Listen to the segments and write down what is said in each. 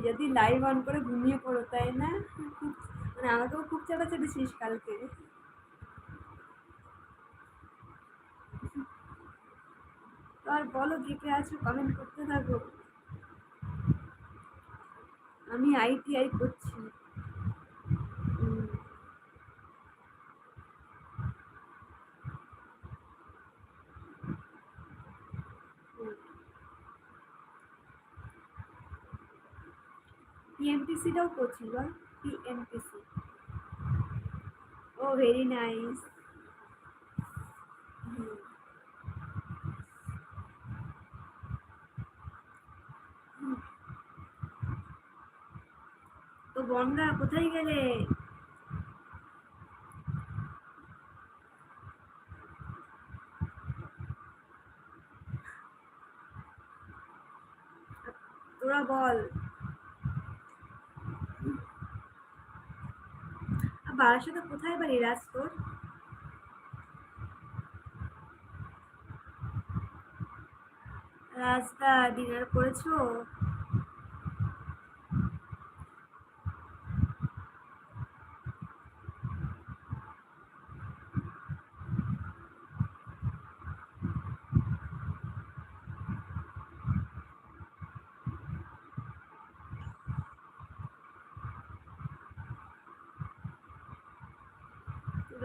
যদি live on করে ঘুমিয়ে পড়ো, তাই না? মানে আমাকেও খুব চাটাচাটিছিস কালকে। তো আর বলো, কে কে আছো, কমেন্ট করতে থাকো। আমি আইটিআই করছি। পিএমটিসিটাও করছি বল। পিএমটিসি। ও ভেরি নাইস। তো বনগা কোথায় গেলে? তোরা বল। বারাসাতে কোথায় বাড়ি রাজ তোর? রাজদা ডিনার করেছো?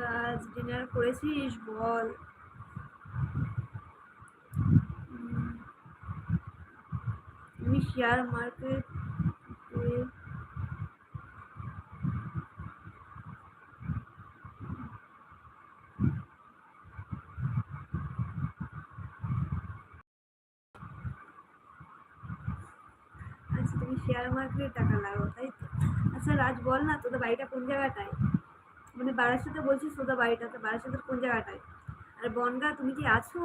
রাজ ডিনার করেছিস বল। আমি শেয়ার মার্কেট আচ্ছা, তুমি শেয়ার মার্কেটে টাকা লাগাও, তাই তো? আচ্ছা রাজ, বল না তোদের বাড়িটা কোন জায়গাটায়? মানে বারাসাতে বলছিস তোদের বাড়িটা, তো বারাসাতের কোন জায়গাটায়? আর বনগা তুমি কি আছো?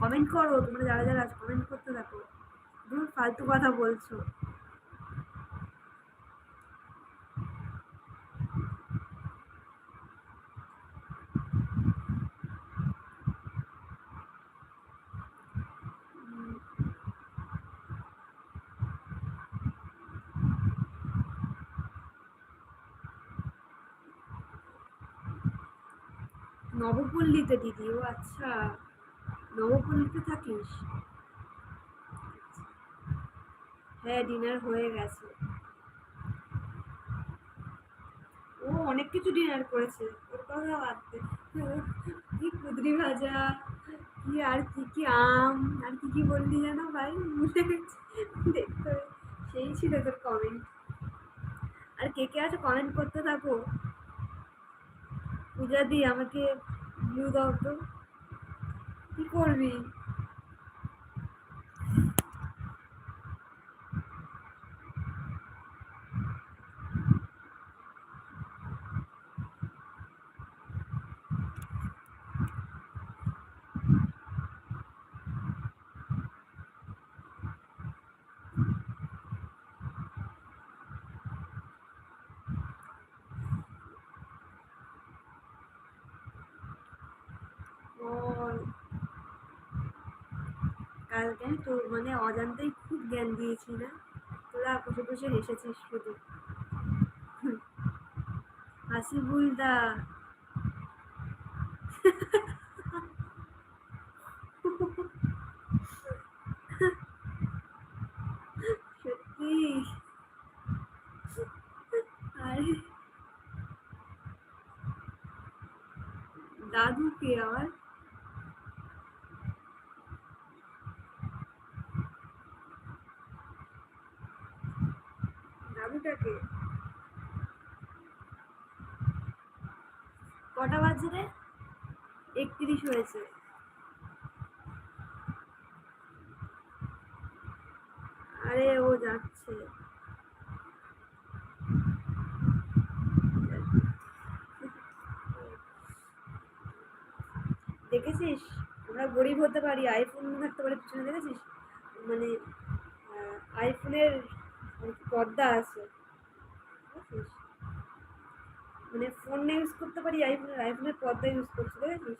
কমেন্ট করো, তোমরা যারা যারা আছো কমেন্ট করতে থাকো। দূর ফালতু কথা বলছো। নবপল্লীতে দিদি? ও আচ্ছা, নবপল্লীতে থাকিস? হ্যাঁ, ডিনার হয়ে গেছে। ও অনেক কিছু ডিনার করেছে, ওর কথা বাদ দে। কি কুদরি ভাজা, কি আর কি কি আম, আর কি কি বললি যেন ভাই, ভুলে গেছি। দেখতে হবে। সেই ছিল তোর কমেন্ট। আর কে কে আছে কমেন্ট করতে থাকো। পূজা দি আমাকে ভিউ দাও তো। কি করবি? বল। কালকে তো মানে অজান্তেই খুব জ্ঞান দিয়েছি না? তোরা বসে বসে হেসেছিস শুধু। হাসিবুলদা। সত্যি? আরে দাদু কে আবার? দাদুটাকে? কটা বাজে রে? 31 হয়েছে। আরে ও যাচ্ছে। দেখেছিস, আমরা গরিব হতে পারি, আইফোন থাকতে পারে পিছনে, দেখেছিস? মানে আইফোনের পর্দা আছে, দেখেছিস? মানে ফোন ইউজ করতে পারি আইফোনের, আইফোনের পর্দা ইউজ করছি, দেখেছিস?